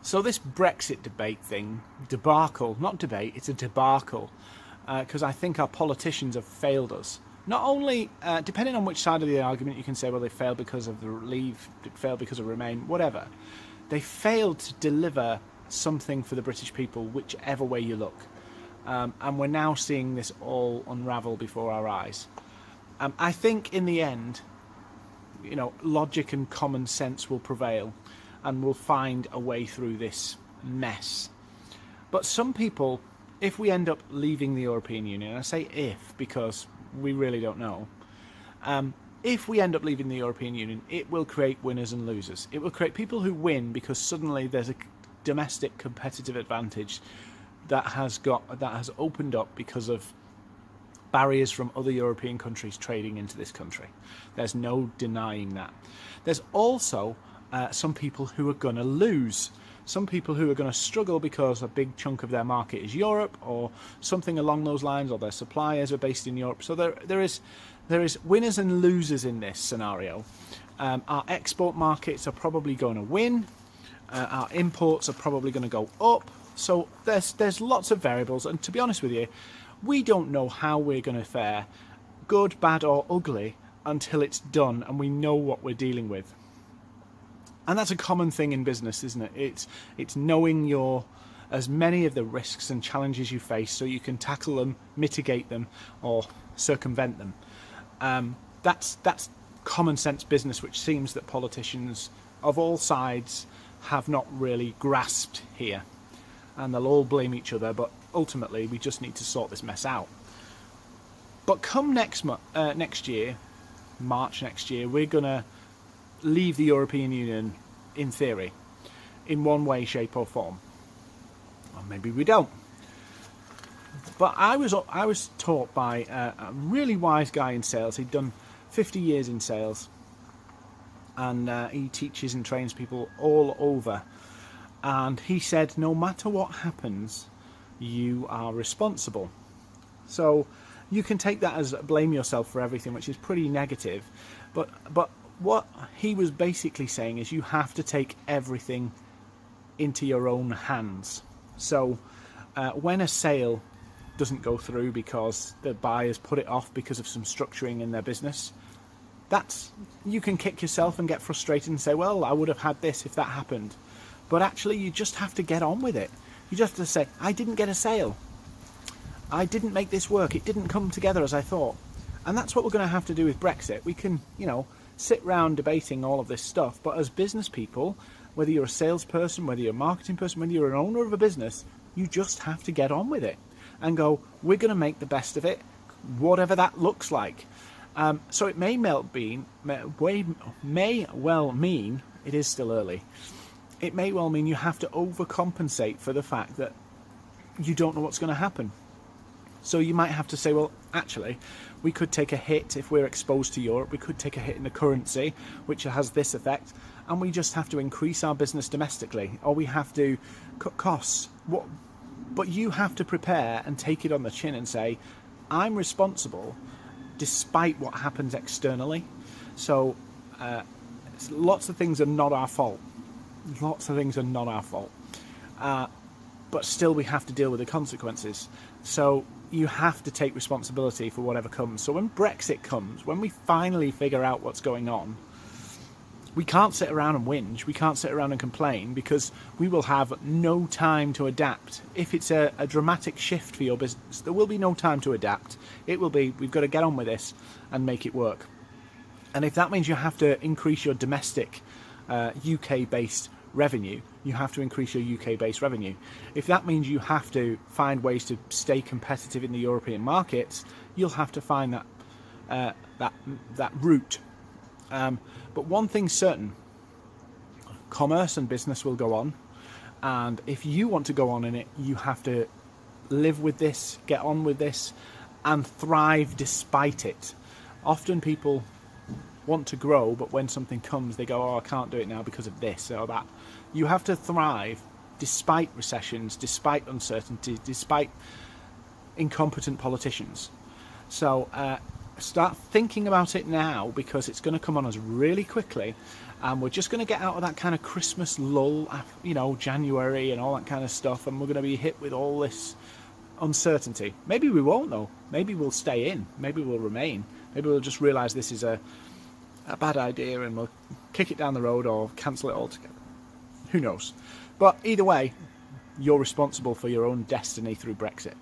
So this Brexit debate thing, debacle, not debate, it's a debacle, because I think our politicians have failed us. Not only, depending on which side of the argument, you can say, well, they failed because of the leave, they failed because of Remain, whatever. They failed to deliver something for the British people, whichever way you look. And we're now seeing this all unravel before our eyes. I think in the end, you know, logic and common sense will prevail, and we'll find a way through this mess. But some people, if we end up leaving the European Union, and I say if because we really don't know, if we end up leaving the European Union, it will create winners and losers. It will create people who win because suddenly there's a domestic competitive advantage that has opened up because of barriers from other European countries trading into this country. There's no denying that. There's also some people who are going to lose. Some people who are going to struggle because a big chunk of their market is Europe or something along those lines, or their suppliers are based in Europe. So there is winners and losers in this scenario. Our export markets are probably going to win. Our imports are probably going to go up. So there's lots of variables, and to be honest with you, we don't know how we're going to fare, good, bad or ugly, until it's done and we know what we're dealing with. And that's a common thing in business, isn't it? It's knowing as many of the risks and challenges you face so you can tackle them, mitigate them, or circumvent them. That's common sense business, which seems that politicians of all sides have not really grasped here. And they'll all blame each other, but ultimately we just need to sort this mess out. But come next year, March next year, we're going to leave the European Union, in theory, in one way, shape or form. Or maybe we don't. But I was taught by a really wise guy in sales. He'd done 50 years in sales, and he teaches and trains people all over. And he said, no matter what happens, you are responsible. So you can take that as blame yourself for everything, which is pretty negative. But what he was basically saying is you have to take everything into your own hands. So when a sale doesn't go through because the buyers put it off because of some structuring in their business, you can kick yourself and get frustrated and say, well, I would have had this if that happened. But actually, you just have to get on with it. You just have to say, I didn't get a sale. I didn't make this work. It didn't come together as I thought. And that's what we're going to have to do with Brexit. We can, sit round debating all of this stuff. But as business people, whether you're a salesperson, whether you're a marketing person, whether you're an owner of a business, you just have to get on with it and go, we're going to make the best of it, whatever that looks like. So it may well mean, it is still early, it may well mean you have to overcompensate for the fact that you don't know what's going to happen. So you might have to say, well, actually, we could take a hit if we're exposed to Europe. We could take a hit in the currency, which has this effect, and we just have to increase our business domestically, or we have to cut costs. But you have to prepare and take it on the chin and say, I'm responsible despite what happens externally. So lots of things are not our fault. Lots of things are not our fault. But still we have to deal with the consequences. So you have to take responsibility for whatever comes. So when Brexit comes, when we finally figure out what's going on, we can't sit around and whinge. We can't sit around and complain, because we will have no time to adapt. If it's a dramatic shift for your business, there will be no time to adapt. It will be, we've got to get on with this and make it work. And if that means you have to increase your domestic UK-based revenue, you have to increase your UK-based revenue. If that means you have to find ways to stay competitive in the European markets, you'll have to find that route. But one thing's certain, commerce and business will go on, and if you want to go on in it, you have to live with this, get on with this, and thrive despite it. Often people want to grow, but when something comes, they go, oh, I can't do it now because of this or that. You have to thrive despite recessions, despite uncertainty, despite incompetent politicians. So start thinking about it now, because it's going to come on us really quickly, and we're just going to get out of that kind of Christmas lull, you know, January and all that kind of stuff, and we're going to be hit with all this uncertainty. Maybe we won't though. Maybe we'll stay in. Maybe we'll remain. Maybe we'll just realise this is a bad idea and we'll kick it down the road or cancel it altogether. Who knows? But either way, you're responsible for your own destiny through Brexit.